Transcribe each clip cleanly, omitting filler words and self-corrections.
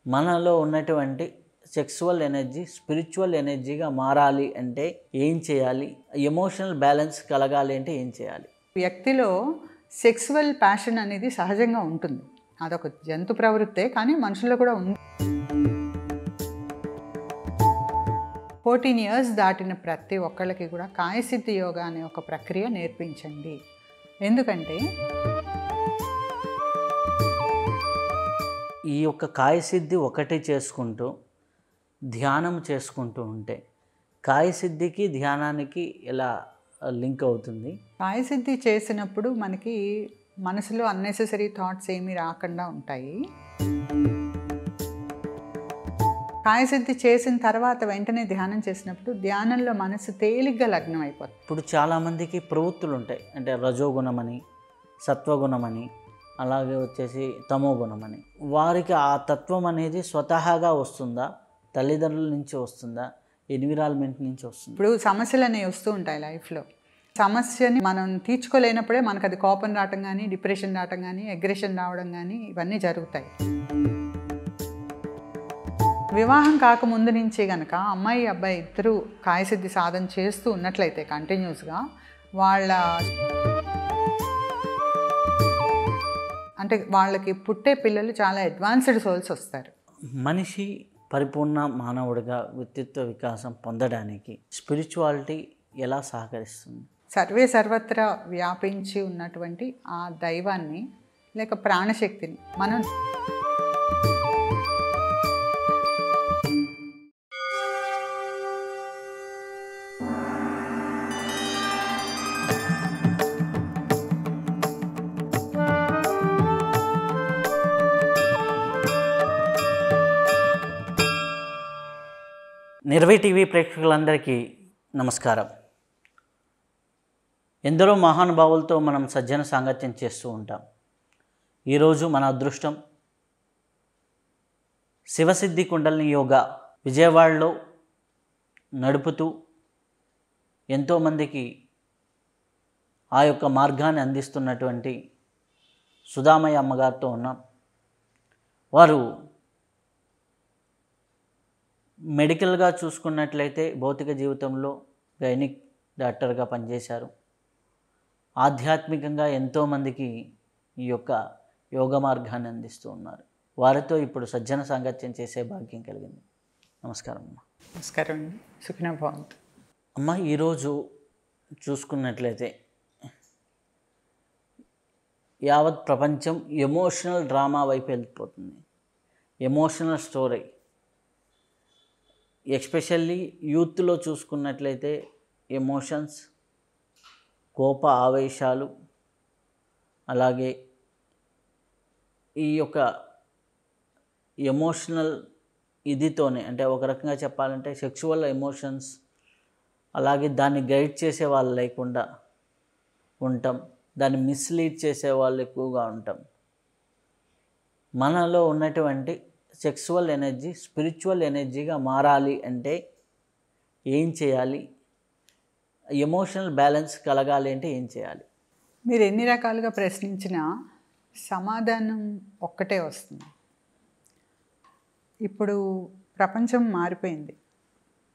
మనలో ఉన్నటువంటి sexual energy spiritual ఎనర్జీగా మారాలి అంటే ఏం చేయాలి? ఎమోషనల్ బ్యాలెన్స్ కలగాలి అంటే ఏం చేయాలి? వ్యక్తిలో సెక్సువల్ ప్యాషన్ అనేది సహజంగా ఉంటుంది. అదొక జంతు ప్రవృత్తే, కానీ మనుషుల్లో కూడా ఉంది. 14 years దాటిన ప్రతి ఒక్కళ్ళకి కూడా కాయసిద్ధి యోగా అనే ఒక ప్రక్రియ నేర్పించండి. ఎందుకంటే ఈ యొక్క కాయసిద్ధి ఒకటి చేసుకుంటూ ధ్యానం చేసుకుంటూ ఉంటే కాయసిద్ధికి ధ్యానానికి ఎలా లింక్ అవుతుంది? కాయసిద్ధి చేసినప్పుడు మనకి మనసులో అన్నెసెసరీ థాట్స్ ఏమీ రాకుండా ఉంటాయి. కాయసిద్ధి చేసిన తర్వాత వెంటనే ధ్యానం చేసినప్పుడు ధ్యానంలో మనసు తేలిగ్గా లగ్నం అయిపోతుంది. ఇప్పుడు చాలామందికి ప్రవృత్తులు ఉంటాయి, అంటే రజోగుణమని, సత్వగుణమని, అలాగే వచ్చేసి తమోగుణమని. వారికి ఆ తత్వం అనేది స్వతహాగా వస్తుందా, తల్లిదండ్రుల నుంచి వస్తుందా, ఎన్విరాన్మెంట్ నుంచి వస్తుందా? ఇప్పుడు సమస్యలు అనేవి వస్తూ ఉంటాయి లైఫ్లో. సమస్యని మనం తీర్చుకోలేనప్పుడే మనకు అది కోపం రావటం కానీ, డిప్రెషన్ రావటం కానీ, అగ్రెషన్ రావడం కానీ ఇవన్నీ జరుగుతాయి. వివాహం కాకముందు నుంచి కనుక అమ్మాయి అబ్బాయి ఇద్దరు కాయసిద్ధి సాధన చేస్తూ ఉన్నట్లయితే కంటిన్యూస్గా వాళ్ళకి పుట్టే పిల్లలు చాలా అడ్వాన్స్డ్ సోల్స్ వస్తారు. మనిషి పరిపూర్ణ మానవుడిగా వ్యక్తిత్వ వికాసం పొందడానికి స్పిరిచువాలిటీ ఎలా సహకరిస్తుంది? సర్వే సర్వత్రా వ్యాపించి ఉన్నటువంటి ఆ దైవాన్ని లేక ప్రాణశక్తిని మనం నిర్వై టీవీ ప్రేక్షకులందరికీ నమస్కారం. ఎందరో మహానుభావులతో మనం సజ్జన సాంగత్యం చేస్తూ ఉంటాం. ఈరోజు మన అదృష్టం శివసిద్ధి కుండలిని యోగా విజయవాడలో నడుపుతూ ఎంతోమందికి ఆ యొక్క మార్గాన్ని అందిస్తున్నటువంటి సుధామయ్య అమ్మగారితో ఉన్నాం. వారు మెడికల్గా చూసుకున్నట్లయితే భౌతిక జీవితంలో గైనిక్ డాక్టర్గా పనిచేశారు. ఆధ్యాత్మికంగా ఎంతోమందికి ఈ యొక్క యోగ మార్గాన్ని అందిస్తూ ఉన్నారు. వారితో ఇప్పుడు సజ్జన సాంగత్యం చేసే భాగ్యం కలిగింది. నమస్కారం అమ్మ. నమస్కారం అండి. సుఖినో భవంతు. అమ్మ, ఈరోజు చూసుకున్నట్లయితే యావత్ ప్రపంచం ఎమోషనల్ డ్రామా వైపు వెళ్ళిపోతుంది. ఎమోషనల్ స్టోరీ, ఎస్పెషల్లీ యూత్లో చూసుకున్నట్లయితే ఎమోషన్స్, కోప ఆవేశాలు, అలాగే ఈ యొక్క ఎమోషనల్ ఇదితోనే, అంటే ఒక రకంగా చెప్పాలంటే సెక్సువల్ ఎమోషన్స్, అలాగే దాన్ని గైడ్ చేసే వాళ్ళు లేకుండా ఉంటాం, దాన్ని మిస్లీడ్ చేసే వాళ్ళు ఎక్కువగా ఉంటాం. మనలో ఉన్నటువంటి సెక్సువల్ ఎనర్జీ స్పిరిచువల్ ఎనర్జీగా మారాలి అంటే ఏం చేయాలి? ఎమోషనల్ బ్యాలెన్స్ కలగాలి అంటే ఏం చేయాలి? మీరు ఎన్ని రకాలుగా ప్రశ్నించినా సమాధానం ఒక్కటే వస్తుంది. ఇప్పుడు ప్రపంచం మారిపోయింది.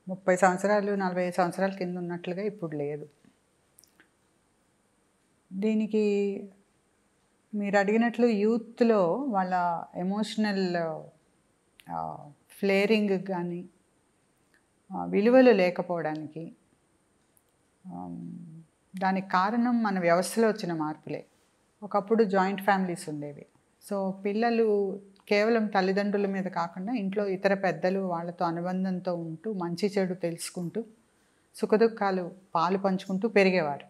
30 సంవత్సరాలు 45 సంవత్సరాల కింద ఉన్నట్లుగా ఇప్పుడు లేదు. దీనికి మీరు అడిగినట్లు యూత్లో వాళ్ళ ఎమోషనల్ ఫ్లేరింగ్ కానీ విలువలు లేకపోవడానికి దానికి కారణం మన వ్యవస్థలో వచ్చిన మార్పులే. ఒకప్పుడు జాయింట్ ఫ్యామిలీస్ ఉండేవి. సో పిల్లలు కేవలం తల్లిదండ్రుల మీద కాకుండా ఇంట్లో ఇతర పెద్దలు వాళ్ళతో అనుబంధంతో ఉంటూ మంచి చెడు తెలుసుకుంటూ సుఖదుఖాలు పాలు పంచుకుంటూ పెరిగేవారు.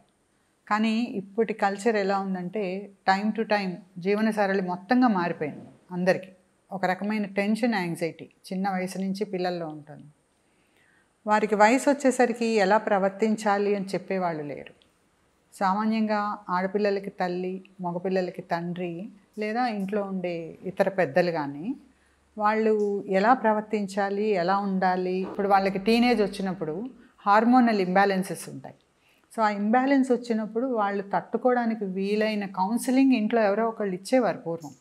కానీ ఇప్పటి కల్చర్ ఎలా ఉందంటే టైం టు టైం జీవన సరళి మొత్తంగా మారిపోయింది. అందరికీ ఒక రకమైన టెన్షన్, యాంగ్జైటీ చిన్న వయసు నుంచి పిల్లల్లో ఉంటుంది. వారికి వయసు వచ్చేసరికి ఎలా ప్రవర్తించాలి అని చెప్పేవాళ్ళు లేరు. సామాన్యంగా ఆడపిల్లలకి తల్లి, మగపిల్లలకి తండ్రి లేదా ఇంట్లో ఉండే ఇతర పెద్దలు కానీ వాళ్ళు ఎలా ప్రవర్తించాలి, ఎలా ఉండాలి. ఇప్పుడు వాళ్ళకి టీనేజ్ వచ్చినప్పుడు హార్మోనల్ ఇంబ్యాలెన్సెస్ ఉంటాయి. సో ఆ ఇంబ్యాలెన్స్ వచ్చినప్పుడు వాళ్ళు తట్టుకోవడానికి వీలైన కౌన్సిలింగ్ ఇంట్లో ఎవరో ఒకళ్ళు ఇచ్చేవారు పూర్వం.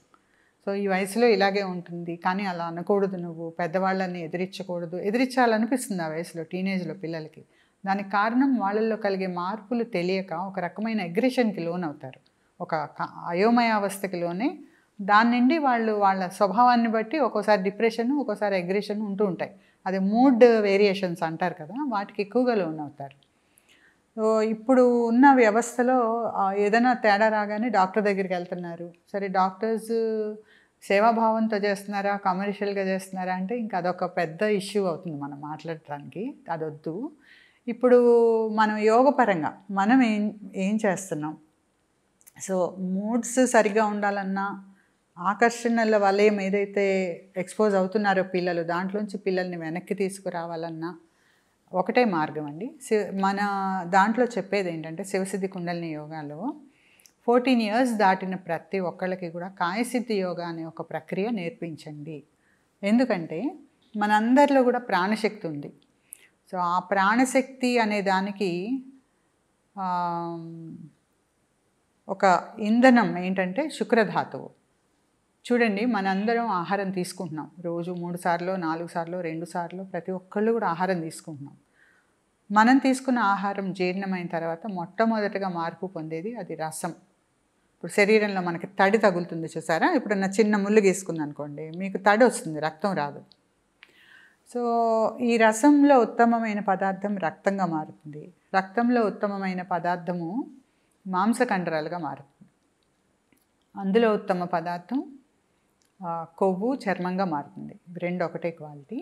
సో ఈ వయసులో ఇలాగే ఉంటుంది, కానీ అలా అనకూడదు, నువ్వు పెద్దవాళ్ళని ఎదిరించకూడదు. ఎదిరించాలనిపిస్తుంది ఆ వయసులో, టీనేజ్లో పిల్లలకి. దానికి కారణం వాళ్ళల్లో కలిగే మార్పులు తెలియక ఒక రకమైన అగ్రెషన్కి లోనవుతారు, ఒక అయోమయావస్థకి లోనే. దాని నుండి వాళ్ళు వాళ్ళ స్వభావాన్ని బట్టి ఒక్కోసారి డిప్రెషన్, ఒక్కోసారి అగ్రెషన్ ఉంటూ ఉంటాయి. అది మూడ్ వేరియేషన్స్ అంటారు కదా, వాటికి ఎక్కువగా లోనవుతారు. సో ఇప్పుడు ఉన్న వ్యవస్థలో ఏదైనా తేడా రాగానే డాక్టర్ దగ్గరికి వెళ్తున్నారు. సరే, డాక్టర్స్ సేవాభావంతో చేస్తున్నారా, కమర్షియల్గా చేస్తున్నారా అంటే ఇంకా అదొక పెద్ద ఇష్యూ అవుతుంది మనం మాట్లాడటానికి. అదొద్దు. ఇప్పుడు మనం యోగపరంగా మనం ఏం చేస్తున్నాం? సో మూడ్స్ సరిగ్గా ఉండాలన్నా, ఆకర్షణల వలయం ఏదైతే ఎక్స్పోజ్ అవుతున్నారో పిల్లలు, దాంట్లోంచి పిల్లల్ని వెనక్కి తీసుకురావాలన్నా ఒకటే మార్గం అండి. మన దాంట్లో చెప్పేది ఏంటంటే, శివసిద్ధి కుండలిని యోగాలో 14 years దాటిన ప్రతి ఒక్కళ్ళకి కూడా కాయసిద్ధి యోగా అనే ఒక ప్రక్రియ నేర్పించండి. ఎందుకంటే మనందరిలో కూడా ప్రాణశక్తి ఉంది. సో ఆ ప్రాణశక్తి అనే దానికి ఒక ఇంధనం ఏంటంటే శుక్రధాతువు. చూడండి, మనందరం ఆహారం తీసుకుంటున్నాం. రోజు 3 సార్లు, 4 సార్లు, 2 సార్లు ప్రతి ఒక్కళ్ళు కూడా ఆహారం తీసుకుంటున్నాం. మనం తీసుకున్న ఆహారం జీర్ణమైన తర్వాత మొట్టమొదటగా మార్పు పొందేది అది రసం. ఇప్పుడు శరీరంలో మనకి తడి తగులుతుంది చూసారా? ఇప్పుడు నా చిన్న ముళ్ళు గీసుకుంది అనుకోండి, మీకు తడి వస్తుంది, రక్తం రాదు. సో ఈ రసంలో ఉత్తమమైన పదార్థం రక్తంగా మారుతుంది. రక్తంలో ఉత్తమమైన పదార్థము మాంసకండరాలుగా మారుతుంది. అందులో ఉత్తమ పదార్థం కొవ్వు, చర్మంగా మారుతుంది. రెండు ఒకటే క్వాలిటీ.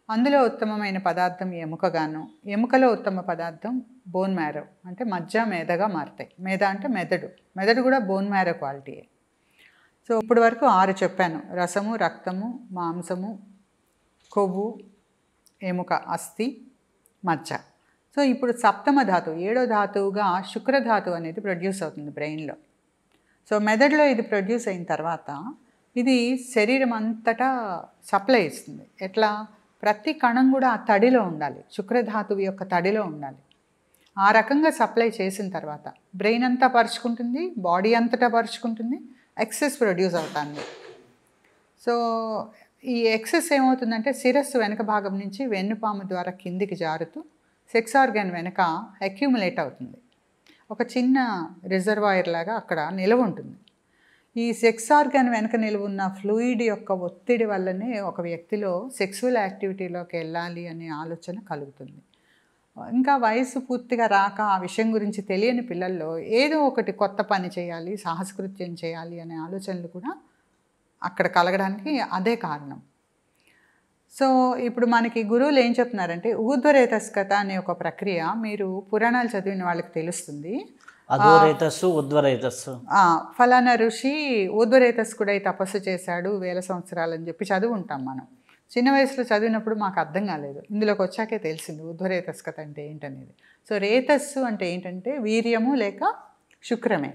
అందులో ఉత్తమమైన పదార్థం ఎముకగాను, ఎముకలో ఉత్తమ పదార్థం బోన్ మ్యారో అంటే మజ్జ, మేదగా మారుతాయి. మేద అంటే మెదడు, మెదడు కూడా బోన్ మ్యారో క్వాలిటీయే. సో ఇప్పటి వరకు 6 చెప్పాను: రసము, రక్తము, మాంసము, కొవ్వు, ఎముక, అస్థి, మజ్జ. సో ఇప్పుడు సప్తమ ధాతువు, 7వ ధాతువుగా శుక్రధాతువు అనేది ప్రొడ్యూస్ అవుతుంది బ్రెయిన్లో. సో మెదడులో ఇది ప్రొడ్యూస్ అయిన తర్వాత ఇది శరీరం అంతటా సప్లై ఇస్తుంది. ఎట్లా? ప్రతి కణం కూడా ఆ తడిలో ఉండాలి, శుక్రధాతువు యొక్క తడిలో ఉండాలి. ఆ రకంగా సప్లై చేసిన తర్వాత బ్రెయిన్ అంతా పరుచుకుంటుంది, బాడీ అంతటా పరుచుకుంటుంది, ఎక్సెస్ ప్రొడ్యూస్ అవుతుంది. సో ఈ ఎక్సెస్ ఏమవుతుందంటే శిరస్సు వెనక భాగం నుంచి వెన్నుపాము ద్వారా కిందికి జారుతూ సెక్స్ ఆర్గాన్ వెనక అక్యూములేట్ అవుతుంది. ఒక చిన్న రిజర్వాయర్ లాగా అక్కడ నిలవ ఉంటుంది. ఈ సెక్స్ ఆర్గాన్ వెనక నిలువ ఉన్న ఫ్లూయిడ్ యొక్క ఒత్తిడి వల్లనే ఒక వ్యక్తిలో సెక్సువల్ యాక్టివిటీలోకి వెళ్ళాలి అనే ఆలోచన కలుగుతుంది. ఇంకా వయసు పూర్తిగా రాక ఆ విషయం గురించి తెలియని పిల్లల్లో ఏదో ఒకటి కొత్త పని చేయాలి, సాహసకృత్యం చేయాలి అనే ఆలోచనలు కూడా అక్కడ కలగడానికి అదే కారణం. సో ఇప్పుడు మనకి గురువులు ఏం చెప్తున్నారంటే, ఊర్ధ్వరేతస్కత అనే ఒక ప్రక్రియ మీరు పురాణాలు చదివిన వాళ్ళకి తెలుస్తుంది. అధోరేతస్సు, ఉద్వరేతస్సు. ఫలానా ఋషి ఊర్ధ్వరేతస్కుడై తపస్సు చేశాడు 1000 సంవత్సరాలు అని చెప్పి చదువుకుంటాం మనం. చిన్న వయసులో చదివినప్పుడు మాకు అర్థం కాలేదు, ఇందులోకి వచ్చాకే తెలిసింది ఊర్ధ్వరేతస్కత అంటే ఏంటనేది. సో రేతస్సు అంటే ఏంటంటే వీర్యము లేక శుక్రమే.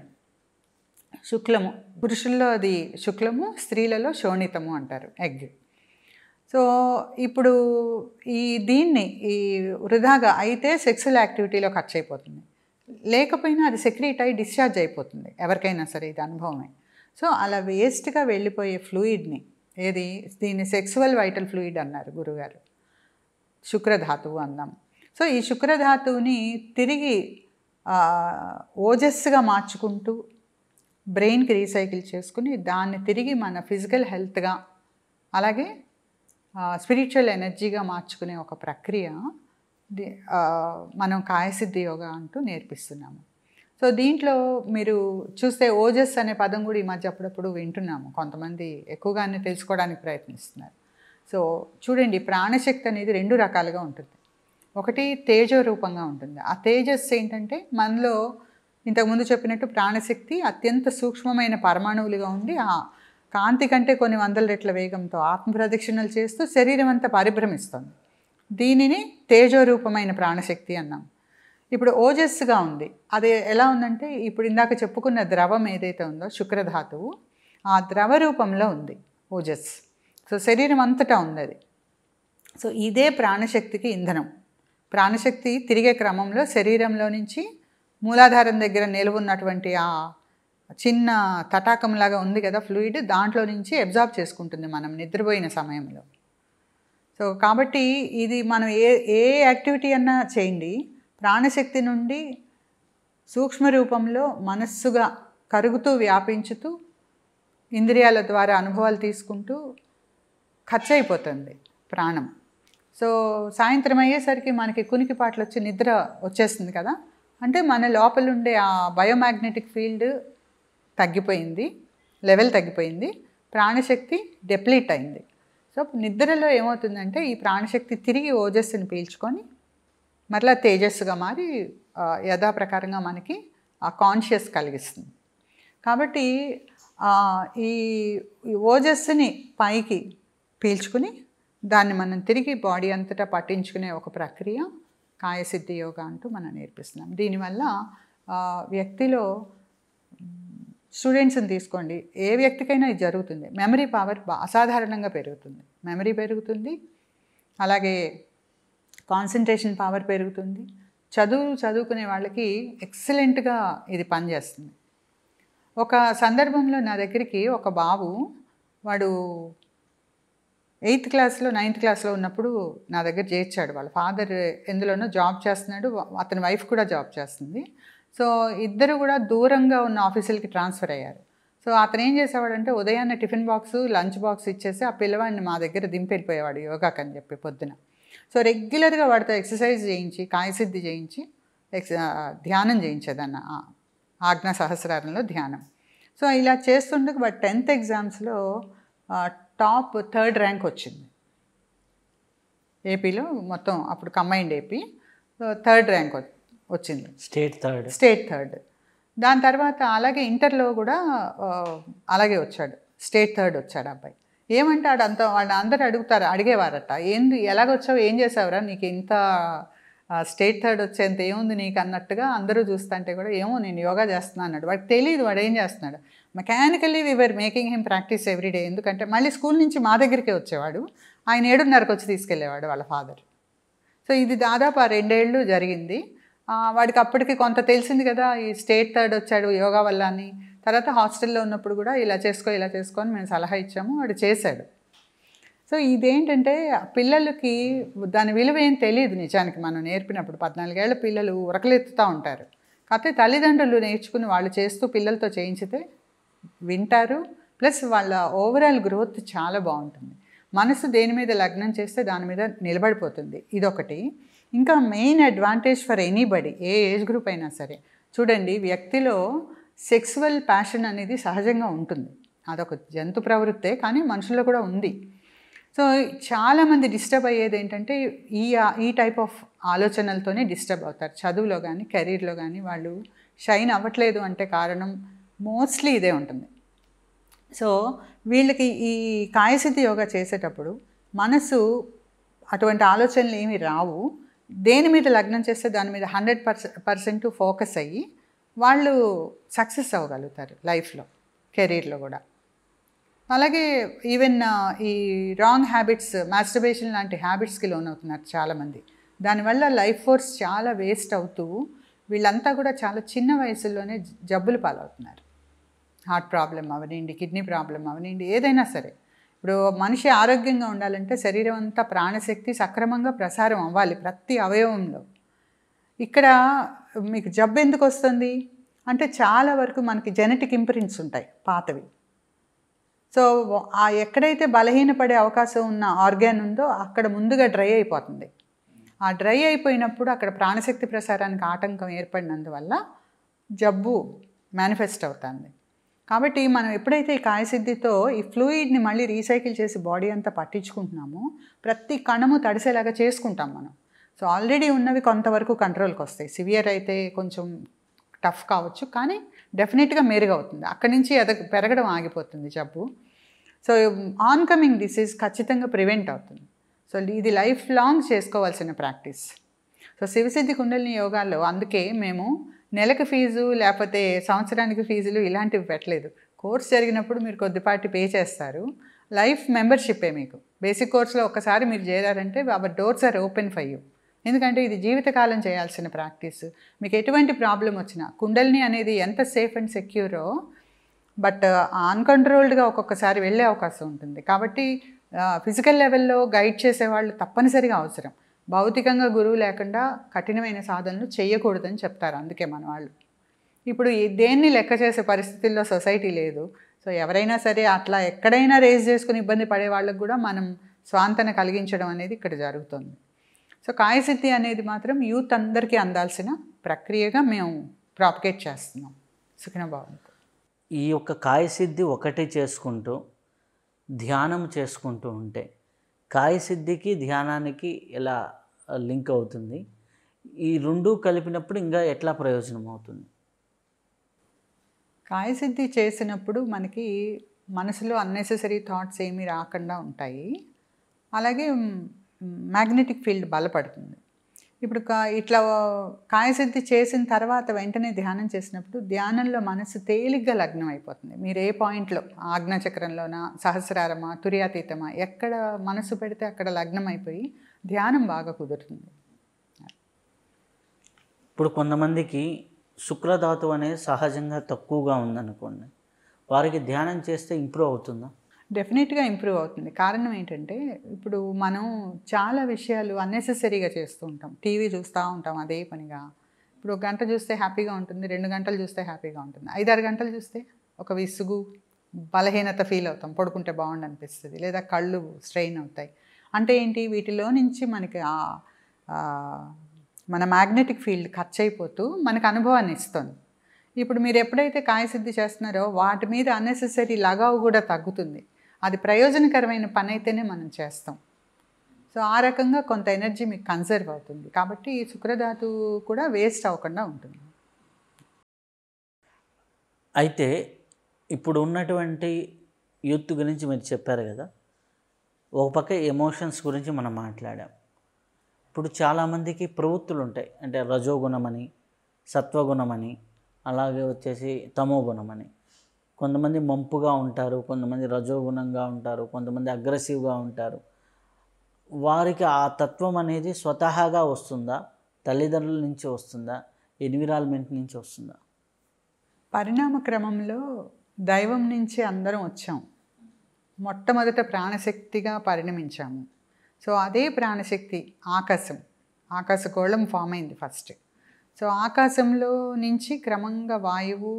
శుక్లము, పురుషుల్లో అది శుక్లము, స్త్రీలలో శోణితము అంటారు, ఎగ్. సో ఇప్పుడు దీన్ని వృధాగా అయితే సెక్సువల్ యాక్టివిటీలో ఖర్చు అయిపోతుంది, లేకపోయినా అది సెక్రీట్ అయి డిశ్చార్జ్ అయిపోతుంది ఎవరికైనా సరే, ఇది అనుభవమే. సో అలా వేస్ట్గా వెళ్ళిపోయే ఫ్లూయిడ్ని, దీన్ని సెక్సువల్ వైటల్ ఫ్లూయిడ్ అన్నారు గురుగారు, శుక్రధాతువు అన్నాం. సో ఈ శుక్రధాతువుని తిరిగి ఓజస్సుగా మార్చుకుంటూ బ్రెయిన్కి రీసైకిల్ చేసుకుని దాన్ని తిరిగి మన ఫిజికల్ హెల్త్గా అలాగే స్పిరిచువల్ ఎనర్జీగా మార్చుకునే ఒక ప్రక్రియ మనం కాయసిద్ధి యోగా అంటూ నేర్పిస్తున్నాము. సో దీంట్లో మీరు చూస్తే ఓజస్ అనే పదం కూడా ఈ మధ్య అప్పుడప్పుడు వింటున్నాము, కొంతమంది ఎక్కువగానే తెలుసుకోవడానికి ప్రయత్నిస్తున్నారు. సో చూడండి, ప్రాణశక్తి అనేది 2 రకాలుగా ఉంటుంది. ఒకటి తేజో రూపంగా ఉంటుంది. ఆ తేజస్సు ఏంటంటే మనలో ఇంతకుముందు చెప్పినట్టు ప్రాణశక్తి అత్యంత సూక్ష్మమైన పరమాణువులుగా ఉండి ఆ కాంతి కంటే కొన్ని 100 రెట్ల వేగంతో ఆత్మ ప్రదక్షిణలు చేస్తూ శరీరం అంతా పరిభ్రమిస్తుంది. దీనిని తేజోరూపమైన ప్రాణశక్తి అన్నాం. ఇప్పుడు ఓజస్సుగా ఉంది. అది ఎలా ఉందంటే ఇప్పుడు ఇందాక చెప్పుకున్న ద్రవం ఏదైతే ఉందో శుక్రధాతువు, ఆ ద్రవ రూపంలో ఉంది ఓజస్. సో శరీరం అంతటా ఉంది అది. సో ఇదే ప్రాణశక్తికి ఇంధనం. ప్రాణశక్తి తిరిగే క్రమంలో శరీరంలో నుంచి మూలాధారం దగ్గర నిలువున్నటువంటి ఆ చిన్న తటాకంలాగా ఉంది కదా ఫ్లూయిడ్, దాంట్లో నుంచి అబ్జార్బ్ చేసుకుంటుంది మనం నిద్రపోయిన సమయంలో. సో కాబట్టి ఇది మనం ఏ యాక్టివిటీ అన్నా చేయండి, ప్రాణశక్తి నుండి సూక్ష్మ రూపంలో మనస్సుగా కరుగుతూ వ్యాపించుతూ ఇంద్రియాల ద్వారా అనుభవాలు తీసుకుంటూ ఖర్చు అయిపోతుంది ప్రాణం. సో సాయంత్రం అయ్యేసరికి మనకి కునికిపాట్లు వచ్చి నిద్ర వచ్చేస్తుంది కదా, అంటే మన లోపల ఉండే ఆ బయోమాగ్నెటిక్ ఫీల్డ్ తగ్గిపోయింది, లెవెల్ తగ్గిపోయింది, ప్రాణశక్తి డెప్లీట్ అయింది. సో నిద్రలో ఏమవుతుందంటే ఈ ప్రాణశక్తి తిరిగి ఓజస్సుని పీల్చుకొని మరలా తేజస్సుగా మారి యథాప్రకారంగా మనకి ఆ కాన్షియస్ కలిగిస్తుంది. కాబట్టి ఈ ఓజస్సుని పైకి పీల్చుకుని దాన్ని మనం తిరిగి బాడీ అంతటా పట్టించుకునే ఒక ప్రక్రియ కాయసిద్ధి యోగా అంటూ మనం నేర్పిస్తున్నాం. దీనివల్ల వ్యక్తిలో, స్టూడెంట్స్ని తీసుకోండి, ఏ వ్యక్తికైనా ఇది జరుగుతుంది, మెమరీ పవర్ అసాధారణంగా పెరుగుతుంది. మెమరీ పెరుగుతుంది, అలాగే కాన్సన్ట్రేషన్ పవర్ పెరుగుతుంది. చదువుకునే వాళ్ళకి ఎక్సలెంట్గా ఇది పనిచేస్తుంది. ఒక సందర్భంలో నా దగ్గరికి ఒక బాబు, వాడు 8th క్లాస్లో 9th క్లాస్లో ఉన్నప్పుడు నా దగ్గర చేర్చాడు. వాళ్ళ ఫాదర్ ఎందులోనో జాబ్ చేస్తున్నాడు, అతని వైఫ్ కూడా జాబ్ చేస్తుంది. సో ఇద్దరు కూడా దూరంగా ఉన్న ఆఫీసులకి ట్రాన్స్ఫర్ అయ్యారు. సో అతను ఏం చేసేవాడంటే ఉదయాన్నే టిఫిన్ బాక్సు, లంచ్ బాక్స్ ఇచ్చేసి ఆ పిల్లవాడిని మా దగ్గర దింపెళ్ళిపోయేవాడు యోగాకి అని చెప్పి పొద్దున. సో రెగ్యులర్గా వాడితో ఎక్సర్సైజ్ చేయించి, కాయసిద్ధి చేయించి, ధ్యానం చేయించేదన్న ఆజ్ఞా సహస్రారంలో ధ్యానం. సో ఇలా చేస్తుండగా వాడు 10th ఎగ్జామ్స్లో టాప్ 3rd ర్యాంక్ వచ్చింది ఏపీలో. మొత్తం అప్పుడు కంబైన్డ్ ఏపీ 3rd ర్యాంక్ వచ్చింది, స్టేట్ థర్డ్. దాని తర్వాత అలాగే ఇంటర్లో కూడా అలాగే వచ్చాడు, స్టేట్ 3rd వచ్చాడు అబ్బాయి. ఏమంటాడు అంత, వాళ్ళు అందరూ అడిగేవారట, ఏంది ఎలాగొచ్చావు, ఏం చేసావురా, నీకు ఇంత స్టేట్ 3rd వచ్చేంత ఏముంది నీకు అన్నట్టుగా అందరూ చూస్తుంటే కూడా ఏమో నేను యోగా చేస్తున్నా అన్నాడు. వాడికి తెలియదు వాడు ఏం చేస్తున్నాడు. Mechanically we are making him practice everyday. ఎందుకంటే మళ్ళీ స్కూల్ నుంచి మా దగ్గరికే వచ్చేవాడు, ఆయన 7:30కి వచ్చి తీసుకెళ్ళేవాడు వాళ్ళ ఫాదర్. సో ఇది దాదాపు 2 ఏళ్ళు జరిగింది. వాడికి అప్పటికి కొంత తెలిసింది కదా, ఈ స్టేట్ 3rd వచ్చాడు యోగా వల్ల అని. తర్వాత హాస్టల్లో ఉన్నప్పుడు కూడా ఇలా చేసుకో అని మేము సలహా ఇచ్చాము, వాడు చేశాడు. సో ఇదేంటంటే పిల్లలకి దాని విలువ ఏం తెలియదు నిజానికి. మనం నేర్పినప్పుడు 14 ఏళ్ల పిల్లలు ఉరకలెత్తుతూ ఉంటారు. కాకపోతే తల్లిదండ్రులు నేర్చుకుని వాళ్ళు చేస్తూ పిల్లలతో చేయించితే వింటారు, ప్లస్ వాళ్ళ ఓవరాల్ గ్రోత్ చాలా బాగుంటుంది. మనసు దేని మీద లగ్నం చేస్తే దాని మీద నిలబడిపోతుంది, ఇదొకటి. ఇంకా main advantage for anybody, A age group అయినా సరే చూడండి, వ్యక్తిలో సెక్సువల్ ప్యాషన్ అనేది సహజంగా ఉంటుంది. అదొక జంతు ప్రవృత్తే, కానీ మనుషుల్లో కూడా ఉంది. సో చాలామంది డిస్టర్బ్ అయ్యేది ఏంటంటే ఈ టైప్ ఆఫ్ ఆలోచనలతోనే డిస్టర్బ్ అవుతారు. చదువులో కానీ కెరీర్లో కానీ వాళ్ళు షైన్ అవ్వట్లేదు అంటే కారణం మోస్ట్లీ ఇదే ఉంటుంది. సో వీళ్ళకి ఈ కాయసిద్ధి యోగా చేసేటప్పుడు మనసు అటువంటి ఆలోచనలు ఏమి రావు. దేని మీద లగ్నం చేస్తే దాని మీద 100% ఫోకస్ అయ్యి వాళ్ళు సక్సెస్ అవ్వగలుగుతారు లైఫ్లో, కెరీర్లో కూడా. అలాగే ఈవెన్ ఈ రాంగ్ హ్యాబిట్స్, మాస్టర్బేషన్ లాంటి హ్యాబిట్స్కి లోనవుతున్నారు చాలామంది. దానివల్ల లైఫ్ ఫోర్స్ చాలా వేస్ట్ అవుతూ వీళ్ళంతా కూడా చాలా చిన్న వయసులోనే జబ్బులు పాలవుతున్నారు. హార్ట్ ప్రాబ్లం అవనండి, కిడ్నీ ప్రాబ్లం అవనండి, ఏదైనా సరే. ఇప్పుడు మనిషి ఆరోగ్యంగా ఉండాలంటే శరీరం అంతా ప్రాణశక్తి సక్రమంగా ప్రసారం అవ్వాలి ప్రతి అవయవంలో. ఇక్కడ మీకు జబ్బు ఎందుకు వస్తుంది అంటే చాలా వరకు మనకి జెనెటిక్ ఇంప్రింట్స్ ఉంటాయి పాతవి. సో ఎక్కడైతే బలహీనపడే అవకాశం ఉన్న ఆర్గాన్ ఉందో అక్కడ ముందుగా డ్రై అయిపోతుంది. ఆ డ్రై అయిపోయినప్పుడు అక్కడ ప్రాణశక్తి ప్రసారానికి ఆటంకం ఏర్పడినందువల్ల జబ్బు మేనిఫెస్ట్ అవుతుంది. కాబట్టి మనం ఎప్పుడైతే ఈ కాయసిద్ధితో ఈ ఫ్లూయిడ్ని మళ్ళీ రీసైకిల్ చేసి బాడీ అంతా పట్టించుకుంటున్నామో ప్రతి కణము తడిసేలాగా చేసుకుంటాం మనం. సో ఆల్రెడీ ఉన్నవి కొంతవరకు కంట్రోల్కి వస్తాయి. సివియర్ అయితే కొంచెం టఫ్ కావచ్చు, కానీ డెఫినెట్గా మెరుగవుతుంది. అక్కడి నుంచి పెరగడం ఆగిపోతుంది జబ్బు. సో ఆన్కమింగ్ డిసీజ్ ఖచ్చితంగా ప్రివెంట్ అవుతుంది. సో ఇది లైఫ్ లాంగ్ చేసుకోవాల్సిన ప్రాక్టీస్. సో శివసిద్ధి కుండలిని యోగాల్లో అందుకే మేము నెలకు ఫీజు లేకపోతే సంవత్సరానికి ఫీజులు ఇలాంటివి పెట్టలేదు. కోర్స్ జరిగినప్పుడు మీరు కొద్దిపాటి పే చేస్తారు, లైఫ్ మెంబర్షిప్పే మీకు. బేసిక్ కోర్సులో ఒకసారి మీరు చేరారంటే our doors are open for you. ఎందుకంటే ఇది జీవితకాలం చేయాల్సిన ప్రాక్టీస్. మీకు ఎటువంటి ప్రాబ్లం వచ్చినా కుండలిని అనేది ఎంత సేఫ్ అండ్ సెక్యూరో బట్ అన్కంట్రోల్డ్గా ఒక్కొక్కసారి వెళ్ళే అవకాశం ఉంటుంది. కాబట్టి ఫిజికల్ లెవెల్లో గైడ్ చేసేవాళ్ళు తప్పనిసరిగా అవసరం. భౌతికంగా గురువు లేకుండా కఠినమైన సాధనలు చేయకూడదని చెప్తారు. అందుకే మన వాళ్ళు ఇప్పుడు దేన్ని లెక్క చేసే పరిస్థితుల్లో సొసైటీ లేదు. సో ఎవరైనా సరే అట్లా ఎక్కడైనా రేజ్ చేసుకుని ఇబ్బంది పడే వాళ్ళకు కూడా మనం స్వాంతన కలిగించడం అనేది ఇక్కడ జరుగుతుంది. సో కాయసిద్ధి అనేది మాత్రం యూత్ అందరికీ అందాల్సిన ప్రక్రియగా మేము ప్రాపగేట్ చేస్తున్నాం. సుఖినభావంతో ఈ యొక్క కాయసిద్ధి ఒకటి చేసుకుంటూ ధ్యానం చేసుకుంటూ ఉంటే కాయసిద్ధికి ధ్యానానికి ఎలా లింక్ అవుతుంది? ఈ రెండూ కలిపినప్పుడు ఇంకా ఎట్లా ప్రయోజనం అవుతుంది? కాయసిద్ధి చేసినప్పుడు మనకి మనసులో అన్నెసెసరీ థాట్స్ ఏమీ రాకుండా ఉంటాయి. అలాగే మ్యాగ్నెటిక్ ఫీల్డ్ బలపడుతుంది. ఇప్పుడు ఇట్లా కాయసిద్ధి చేసిన తర్వాత వెంటనే ధ్యానం చేసినప్పుడు ధ్యానంలో మనసు తేలిగ్గా లగ్నం అయిపోతుంది. మీరు ఏ పాయింట్లో ఆజ్ఞాచక్రంలోనా, సహస్రారమా, తుర్యాతీతమా, ఎక్కడ మనసు పెడితే అక్కడ లగ్నం అయిపోయి ధ్యానం బాగా కుదురుతుంది. ఇప్పుడు కొంతమందికి శుక్రధాతు అనేది సహజంగా తక్కువగా ఉందనుకోండి, వారికి ధ్యానం చేస్తే ఇంప్రూవ్ అవుతుందా? డెఫినెట్గా ఇంప్రూవ్ అవుతుంది. కారణం ఏంటంటే ఇప్పుడు మనం చాలా విషయాలు అన్నెసెసరీగా చేస్తూ ఉంటాం. టీవీ చూస్తూ ఉంటాం అదే పనిగా. ఇప్పుడు 1 గంట చూస్తే హ్యాపీగా ఉంటుంది, 2 గంటలు చూస్తే హ్యాపీగా ఉంటుంది. 5-6 గంటలు చూస్తే ఒక విసుగు, బలహీనత ఫీల్ అవుతాం. పడుకుంటే బాగుండు అనిపిస్తుంది, లేదా కళ్ళు స్ట్రెయిన్ అవుతాయి. అంటే ఏంటి, వీటిలో నుంచి మనకి మన మ్యాగ్నెటిక్ ఫీల్డ్ ఖర్చు అయిపోతూ మనకు అనుభవాన్ని ఇస్తుంది. ఇప్పుడు మీరు ఎప్పుడైతే కాయసిద్ధి చేస్తున్నారో వాటి మీద అన్నెసెసరీ లగావు కూడా తగ్గుతుంది. అది ప్రయోజనకరమైన పని అయితేనే మనం చేస్తాం. సో ఆ రకంగా కొంత ఎనర్జీ మీకు కన్సర్వ్ అవుతుంది. కాబట్టి శుక్రధాతు కూడా వేస్ట్ అవ్వకుండా ఉంటుంది. అయితే ఇప్పుడు ఉన్నటువంటి యూత్ గురించి మీరు చెప్పారు కదా, ఒక పక్క ఎమోషన్స్ గురించి మనం మాట్లాడాం. ఇప్పుడు చాలామందికి ప్రవృత్తులు ఉంటాయి, అంటే రజోగుణమని, సత్వగుణమని, అలాగే వచ్చేసి తమోగుణమని. కొంతమంది మంపుగా ఉంటారు, కొంతమంది రజోగుణంగా ఉంటారు, కొంతమంది అగ్రెసివ్గా ఉంటారు. వారికి ఆ తత్వం అనేది స్వతహాగా వస్తుందా, తల్లిదండ్రుల నుంచి వస్తుందా, ఎన్విరాన్మెంట్ నుంచి వస్తుందా? పరిణామ క్రమంలో దైవం నుంచి అందరం వచ్చాం. మొట్టమొదట ప్రాణశక్తిగా పరిణమించాము. సో అదే ప్రాణశక్తి ఆకాశగోళం ఫామ్ అయింది ఫస్ట్. సో ఆకాశంలో నుంచి క్రమంగా వాయువు,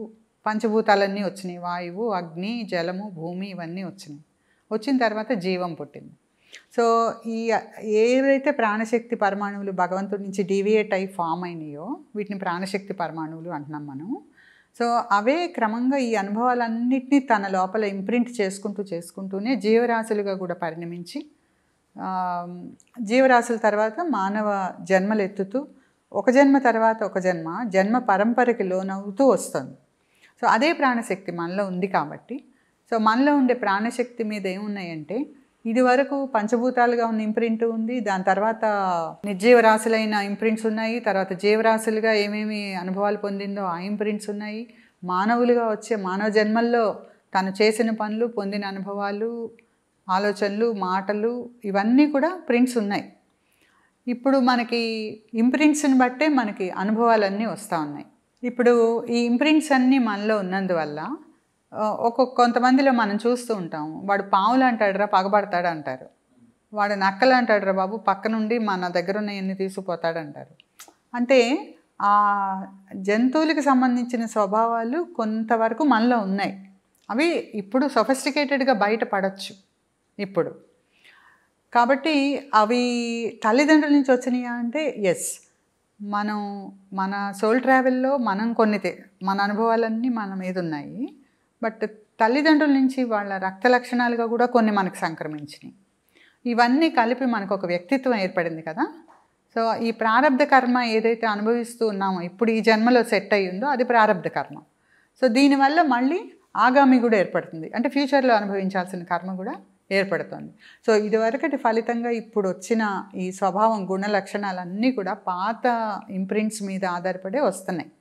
పంచభూతాలన్నీ వచ్చినాయి. వాయువు, అగ్ని, జలము, భూమి ఇవన్నీ వచ్చినాయి. వచ్చిన తర్వాత జీవం పుట్టింది. సో ఏవైతే ప్రాణశక్తి పరమాణువులు భగవంతుడి నుంచి డీవియేట్ అయి ఫామ్ అయినాయో వీటిని ప్రాణశక్తి పరమాణువులు అంటున్నాం మనం. సో అవే క్రమంగా ఈ అనుభవాలన్నింటినీ తన లోపల ఇంప్రింట్ చేసుకుంటూనే జీవరాశులుగా కూడా పరిణమించి జీవరాశుల తర్వాత మానవ జన్మలు ఎత్తుతూ ఒక జన్మ తర్వాత ఒక జన్మ పరంపరకి లోనవుతూ వస్తుంది. సో అదే ప్రాణశక్తి మనలో ఉంది కాబట్టి, సో మనలో ఉండే ప్రాణశక్తి మీద ఏమున్నాయంటే, ఇది వరకు పంచభూతాలుగా ఉన్న ఇంప్రింట్ ఉంది, దాని తర్వాత నిర్జీవరాశులైన ఇంప్రింట్స్ ఉన్నాయి, తర్వాత జీవరాశులుగా ఏమేమి అనుభవాలు పొందిందో ఆ ఇంప్రింట్స్ ఉన్నాయి, మానవులుగా వచ్చే మానవ జన్మల్లో తను చేసిన పనులు, పొందిన అనుభవాలు, ఆలోచనలు, మాటలు ఇవన్నీ కూడా ప్రింట్స్ ఉన్నాయి. ఇప్పుడు మనకి ఇంప్రింట్స్ని బట్టే మనకి అనుభవాలన్నీ వస్తూ ఉన్నాయి. ఇప్పుడు ఈ ఇంప్రింట్స్ అన్నీ మనలో ఉన్నందువల్ల కొంతమందిలో మనం చూస్తూ ఉంటాము, వాడు పావులు అంటాడురా పగబడతాడు అంటారు, వాడు నక్కలు అంటాడురా బాబు పక్క నుండి మన దగ్గర ఉన్నవన్నీ తీసుకుపోతాడు అంటారు. అంటే ఆ జంతువులకు సంబంధించిన స్వభావాలు కొంతవరకు మనలో ఉన్నాయి. అవి ఇప్పుడు సొఫిస్టికేటెడ్గా బయటపడవచ్చు ఇప్పుడు. కాబట్టి అవి తల్లిదండ్రుల నుంచి వచ్చినాయా అంటే ఎస్, మనం మన సోల్ ట్రావెల్లో మనం మన అనుభవాలన్నీ మన మీద ఉన్నాయి. బట్ తల్లిదండ్రుల నుంచి వాళ్ళ రక్త లక్షణాలుగా కూడా కొన్ని మనకు సంక్రమించినాయి. ఇవన్నీ కలిపి మనకు ఒక వ్యక్తిత్వం ఏర్పడింది కదా. సో ఈ ప్రారబ్ధ కర్మ ఏదైతే అనుభవిస్తూ ఉన్నామో ఇప్పుడు ఈ జన్మలో సెట్ అయ్యి ఉందో అది ప్రారబ్ధ కర్మ. సో దీనివల్ల మళ్ళీ ఆగామి కూడా ఏర్పడుతుంది, అంటే ఫ్యూచర్లో అనుభవించాల్సిన కర్మ కూడా ఏర్పడుతుంది. సో ఇదివరకటి ఫలితంగా ఇప్పుడు వచ్చిన ఈ స్వభావం, గుణ లక్షణాలన్నీ కూడా పాత ఇంప్రింట్స్ మీద ఆధారపడే వస్తున్నాయి.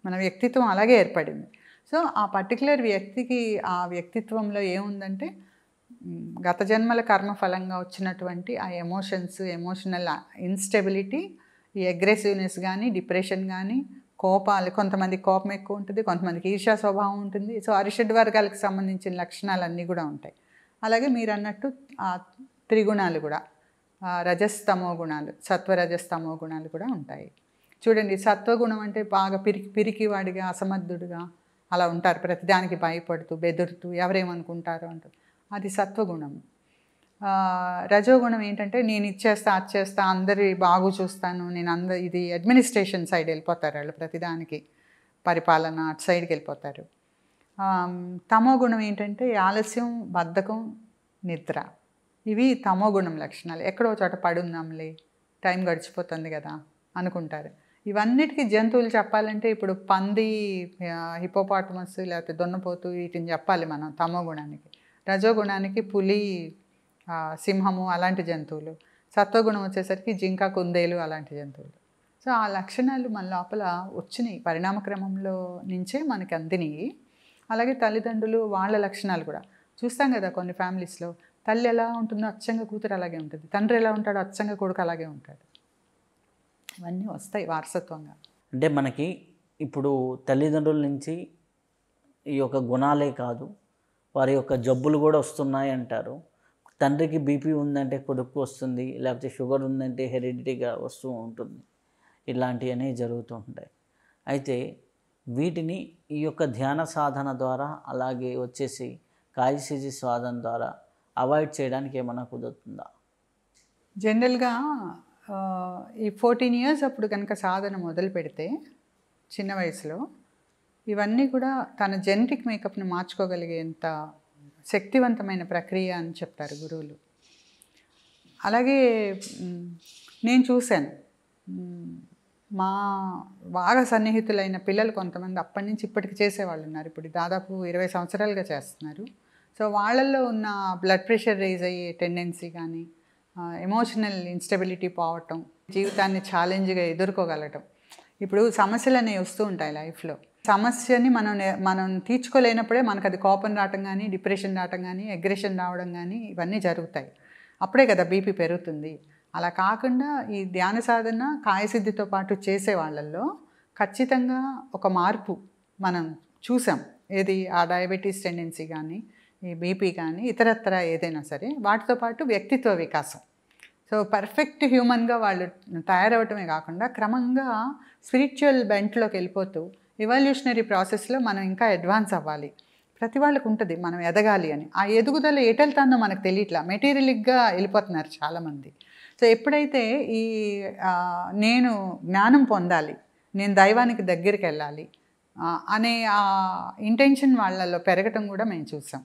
మన వ్యక్తిత్వం అలాగే ఏర్పడింది. సో ఆ పర్టికులర్ వ్యక్తికి ఆ వ్యక్తిత్వంలో ఏముందంటే గత జన్మల కర్మఫలంగా వచ్చినటువంటి ఆ ఎమోషనల్ ఇన్స్టెబిలిటీ, ఈ అగ్రెసివ్నెస్ కానీ, డిప్రెషన్ కానీ, కోపాలు, కొంతమంది కోపం ఎక్కువ ఉంటుంది, కొంతమందికి ఈర్ష్యా స్వభావం ఉంటుంది. సో అరిషడ్ వర్గాలకు సంబంధించిన లక్షణాలన్నీ కూడా ఉంటాయి. అలాగే మీరు అన్నట్టు ఆ త్రిగుణాలు కూడా, రజస్తమో గుణాలు, సత్వరజస్తమో గుణాలు కూడా ఉంటాయి. చూడండి, సత్వగుణం అంటే బాగా పిరికివాడిగా, అసమర్థుడుగా అలా ఉంటారు, ప్రతిదానికి భయపడుతూ బెదురుతూ ఎవరేమనుకుంటారో అంటూ, అది సత్వగుణం. రజోగుణం ఏంటంటే నేను ఇచ్చేస్తా, అది చేస్తా, అందరి బాగు చూస్తాను, నేను ఇది అడ్మినిస్ట్రేషన్ సైడ్ వెళ్ళిపోతారు వాళ్ళు, ప్రతిదానికి పరిపాలన అటు సైడ్కి వెళ్ళిపోతారు. తమో గుణం ఏంటంటే ఆలస్యం, బద్ధకం, నిద్ర. ఇవి తమో గుణం లక్షణాలు. ఎక్కడో చోట పడుందాంలే, టైం గడిచిపోతుంది కదా అనుకుంటారు. ఇవన్నిటికీ జంతువులు చెప్పాలంటే ఇప్పుడు పంది, హిపోపాటమస్, లేకపోతే దున్నపోతు, వీటిని చెప్పాలి మనం తమో గుణానికి. రజోగుణానికి పులి, సింహము అలాంటి జంతువులు. సత్వగుణం వచ్చేసరికి జింక, కుందేలు అలాంటి జంతువులు. సో ఆ లక్షణాలు మన లోపల వచ్చినాయి, పరిణామక్రమంలో నుంచే మనకి అందినాయి. అలాగే తల్లిదండ్రులు వాళ్ళ లక్షణాలు కూడా చూస్తాం కదా. కొన్ని ఫ్యామిలీస్లో తల్లి ఎలా ఉంటుందో అచ్చంగా కూతురు అలాగే ఉంటుంది, తండ్రి ఎలా ఉంటాడో అచ్చంగా కొడుకు అలాగే ఉంటాడు. ఇవన్నీ వస్తాయి వారసత్వంగా. అంటే మనకి ఇప్పుడు తల్లిదండ్రుల నుంచి ఈ యొక్క గుణాలే కాదు, వారి యొక్క జబ్బులు కూడా వస్తున్నాయి అంటారు. తండ్రికి బీపీ ఉందంటే కొడుకు వస్తుంది, లేకపోతే షుగర్ ఉందంటే హెరిడిటీగా వస్తూ ఉంటుంది. ఇలాంటివన్నీ జరుగుతూ ఉంటాయి. అయితే వీటిని ఈ యొక్క ధ్యాన సాధన ద్వారా, అలాగే వచ్చేసి కాయసిద్ధి సాధన ద్వారా అవాయిడ్ చేయడానికి ఏమైనా కుదురుతుందా? జనరల్గా ఈ 14 years అప్పుడు కనుక సాధన మొదలు పెడితే చిన్న వయసులో, ఇవన్నీ కూడా తన జెనెటిక్ మేకప్ని మార్చుకోగలిగేంత శక్తివంతమైన ప్రక్రియ అని చెప్తారు గురువులు. అలాగే నేను చూశాను, మా బాగా సన్నిహితులైన పిల్లలు కొంతమంది అప్పటి నుంచి ఇప్పటికి చేసేవాళ్ళు ఉన్నారు. ఇప్పుడు దాదాపు 20 సంవత్సరాలుగా చేస్తున్నారు. సో వాళ్ళల్లో ఉన్న బ్లడ్ ప్రెషర్ రైజ్ అయ్యే టెండెన్సీ కానీ, ఎమోషనల్ ఇన్స్టెబిలిటీ పోవటం, జీవితాన్ని ఛాలెంజ్గా ఎదుర్కోగలగటం. ఇప్పుడు సమస్యలు అనేవి వస్తూ ఉంటాయి లైఫ్లో. సమస్యని మనం తీర్చుకోలేనప్పుడే మనకు అది కోపం రావటం కానీ, డిప్రెషన్ రావటం కానీ, అగ్రెషన్ రావడం కానీ ఇవన్నీ జరుగుతాయి. అప్పుడే కదా బీపీ పెరుగుతుంది. అలా కాకుండా ఈ ధ్యాన సాధన కాయసిద్ధితో పాటు చేసే వాళ్ళల్లో ఖచ్చితంగా ఒక మార్పు మనం చూసాం. ఏది, ఆ డయాబెటీస్ టెండెన్సీ కానీ, ఈ బీపీ కానీ, ఇతరత్ర ఏదైనా సరే, వాటితో పాటు వ్యక్తిత్వ వికాసం. సో పర్ఫెక్ట్ హ్యూమన్గా వాళ్ళు తయారవటమే కాకుండా క్రమంగా స్పిరిచువల్ బెంట్లోకి వెళ్ళిపోతూ ఇవాల్యూషనరీ ప్రాసెస్లో మనం ఇంకా అడ్వాన్స్ అవ్వాలి. ప్రతి వాళ్ళకు ఉంటుంది మనం ఎదగాలి అని. ఆ ఎదుగుదల ఎటెళ్తానో మనకు తెలియట్లా, మెటీరియలిక్గా వెళ్ళిపోతున్నారు చాలామంది. సో ఎప్పుడైతే ఈ నేను జ్ఞానం పొందాలి, నేను దైవానికి దగ్గరికి వెళ్ళాలి అనే ఆ ఇంటెన్షన్ వాళ్ళలో పెరగటం కూడా మేము చూసాం.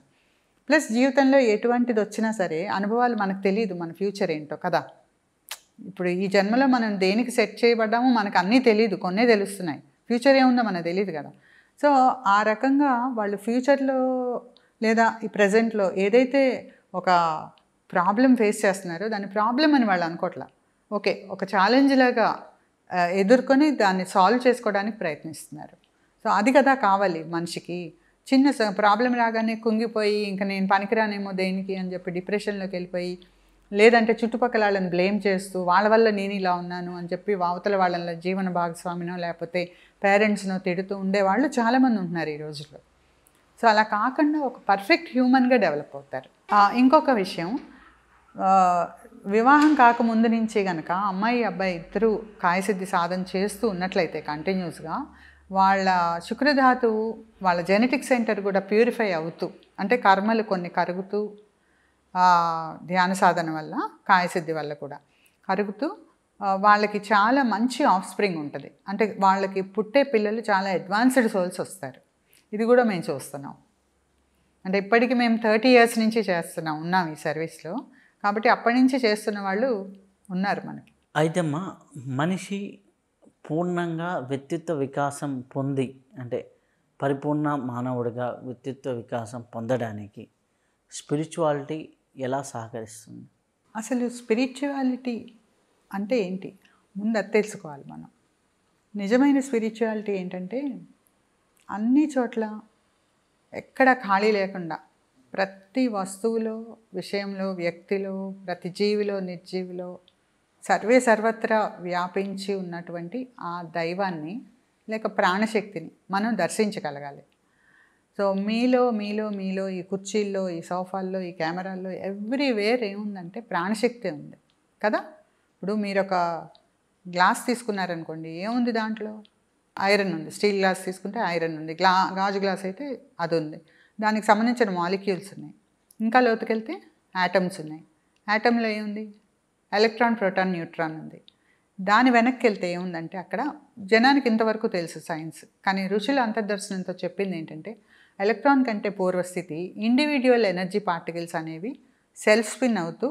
ప్లస్ జీవితంలో ఎటువంటిది వచ్చినా సరే అనుభవాలు మనకు తెలియదు, మన ఫ్యూచర్ ఏంటో కదా. ఇప్పుడు ఈ జన్మలో మనం దేనికి సెట్ చేయబడ్డామో మనకు అన్నీ తెలియదు, కొన్నే తెలుస్తున్నాయి. ఫ్యూచర్ ఏముందో మనకు తెలియదు కదా. సో ఆ రకంగా వాళ్ళు ఫ్యూచర్లో లేదా ఈ ప్రజెంట్లో ఏదైతే ఒక ప్రాబ్లం ఫేస్ చేస్తున్నారో దాన్ని ప్రాబ్లం అని వాళ్ళు అనుకోవట్లా, ఓకే ఒక ఛాలెంజ్ లాగా ఎదుర్కొని దాన్ని సాల్వ్ చేసుకోవడానికి ప్రయత్నిస్తున్నారు. సో అది కదా కావాలి మనిషికి. చిన్న ప్రాబ్లం రాగానే కుంగిపోయి ఇంకా నేను పనికిరానేమో దేనికి అని చెప్పి డిప్రెషన్లోకి వెళ్ళిపోయి, లేదంటే చుట్టుపక్కల వాళ్ళని బ్లేమ్ చేస్తూ వాళ్ళ వల్ల నేను ఇలా ఉన్నాను అని చెప్పి అవతల వాళ్ళ జీవన భాగస్వామినో లేకపోతే పేరెంట్స్నో తిడుతూ ఉండేవాళ్ళు చాలామంది ఉంటున్నారు ఈ రోజుల్లో. సో అలా కాకుండా ఒక పర్ఫెక్ట్ హ్యూమన్గా డెవలప్ అవుతారు. ఇంకొక విషయం, వివాహం కాకముందు నుంచి కనుక అమ్మాయి అబ్బాయి ఇద్దరూ కాయసిద్ధి సాధన చేస్తూ ఉన్నట్లయితే కంటిన్యూస్గా, వాళ్ళ శుక్రధాతువు, వాళ్ళ జెనెటిక్ సెంటర్ కూడా ప్యూరిఫై అవుతూ, అంటే కర్మలు కొన్ని కరుగుతూ, ధ్యాన సాధన వల్ల, కాయసిద్ధి వల్ల కూడా కరుగుతూ వాళ్ళకి చాలా మంచి ఆఫ్ స్ప్రింగ్ ఉంటుంది. అంటే వాళ్ళకి పుట్టే పిల్లలు చాలా అడ్వాన్స్డ్ సోల్స్ వస్తారు. ఇది కూడా మేము చూస్తున్నాం. అంటే ఇప్పటికీ మేము 30 years నుంచి ఉన్నాం ఈ సర్వీస్లో. కాబట్టి అప్పటి నుంచి చేస్తున్న వాళ్ళు ఉన్నారు మనకి. అయితే మనిషి పూర్ణంగా వ్యక్తిత్వ వికాసం పొంది, అంటే పరిపూర్ణ మానవుడిగా వ్యక్తిత్వ వికాసం పొందడానికి స్పిరిచువాలిటీ ఎలా సహకరిస్తుంది? అసలు స్పిరిచువాలిటీ అంటే ఏంటి ముందు అది తెలుసుకోవాలి మనం. నిజమైన స్పిరిచువాలిటీ ఏంటంటే అన్ని చోట్ల ఎక్కడ ఖాళీ లేకుండా ప్రతి వస్తువులో, విషయంలో, వ్యక్తిలో, ప్రతి జీవిలో, నిర్జీవిలో సర్వత్రా వ్యాపించి ఉన్నటువంటి ఆ దైవాన్ని లేక ప్రాణశక్తిని మనం దర్శించగలగాలి. సో మీలో ఈ కుర్చీల్లో, ఈ సోఫాల్లో, ఈ కెమెరాల్లో ఎవ్రీవేర్ ఏముందంటే ప్రాణశక్తి ఉంది కదా. ఇప్పుడు మీరు ఒక గ్లాస్ తీసుకున్నారనుకోండి, ఏముంది దాంట్లో? ఐరన్ ఉంది. స్టీల్ గ్లాస్ తీసుకుంటే ఐరన్ ఉంది, గాజు గ్లాస్ అయితే అది ఉంది. దానికి సంబంధించిన మాలిక్యూల్స్ ఉన్నాయి. ఇంకా లోతుకెళ్తే యాటమ్స్ ఉన్నాయి. యాటంలో ఏముంది? ఎలక్ట్రాన్, ప్రోటాన్, న్యూట్రాన్ ఉంది. దాని వెనక్కి వెళ్తే ఏముందంటే అక్కడ జనానికి ఇంతవరకు తెలుసు సైన్స్, కానీ ఋషుల అంతర్దర్శనంతో చెప్పింది ఏంటంటే ఎలక్ట్రాన్ కంటే పూర్వస్థితి ఇండివిజువల్ ఎనర్జీ పార్టికల్స్ అనేవి సెల్ఫ్ స్పిన్ అవుతూ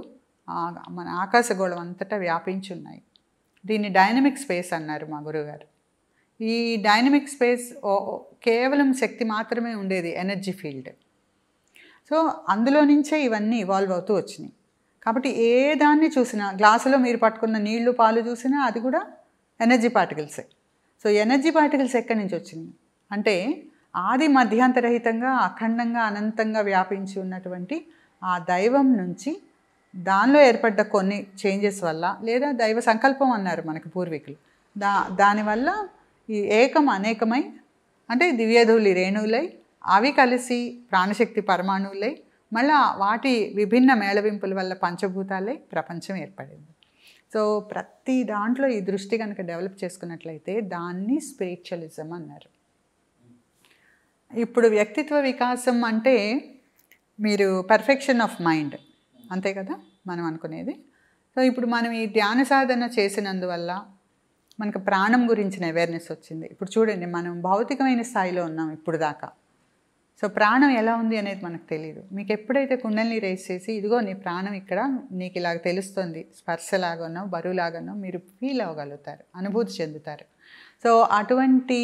మన ఆకాశగోళం అంతటా వ్యాపించి ఉన్నాయి. దీన్ని డైనమిక్ స్పేస్ అన్నారు మా గురువుగారు. ఈ డైనమిక్ స్పేస్ కేవలం శక్తి మాత్రమే ఉండేది, ఎనర్జీ ఫీల్డ్. సో అందులో నుంచే ఇవన్నీ ఇవాల్వ్ అవుతూ వచ్చినాయి. కాబట్టి ఏ దాన్ని చూసినా, గ్లాసులో మీరు పట్టుకున్న నీళ్లు పాలు చూసినా అది కూడా ఎనర్జీ పార్టికల్సే. సో ఎనర్జీ పార్టికల్స్ ఎక్కడి నుంచి వచ్చినాయి అంటే ఆది మధ్యాంతరహితంగా అఖండంగా అనంతంగా వ్యాపించి ఉన్నటువంటి ఆ దైవం నుంచి దానిలో ఏర్పడ్డ కొన్ని చేంజెస్ వల్ల, లేదా దైవ సంకల్పం అన్నారు మనకి పూర్వీకులు, దానివల్ల ఈ ఏకం అనేకమై, అంటే దివ్యధూళి రేణువులై అవి కలిసి ప్రాణశక్తి పరమాణువులై మళ్ళీ వాటి విభిన్న మేళవింపుల వల్ల పంచభూతాలై ప్రపంచం ఏర్పడింది. సో ప్రతి దాంట్లో ఈ దృష్టి కనుక డెవలప్ చేసుకున్నట్లయితే దాన్ని స్పిరిచువలిజం అన్నారు. ఇప్పుడు వ్యక్తిత్వ వికాసం అంటే మీరు పర్ఫెక్షన్ ఆఫ్ మైండ్, అంతే కదా మనం అనుకునేది. సో ఇప్పుడు మనం ఈ ధ్యాన సాధన చేసినందువల్ల మనకు ప్రాణం గురించిన అవేర్నెస్ వచ్చింది. ఇప్పుడు చూడండి, మనం భౌతికమైన స్థాయిలో ఉన్నాం ఇప్పుడు దాకా. సో ప్రాణం ఎలా ఉంది అనేది మనకు తెలియదు. మీకు ఎప్పుడైతే కుండల్ని రేస్ చేసి ఇదిగో నీ ప్రాణం ఇక్కడ నీకు ఇలాగ తెలుస్తుంది, స్పర్శలాగానో బరువులాగానో మీరు ఫీల్ అవ్వగలుగుతారు, అనుభూతి చెందుతారు. సో అటువంటి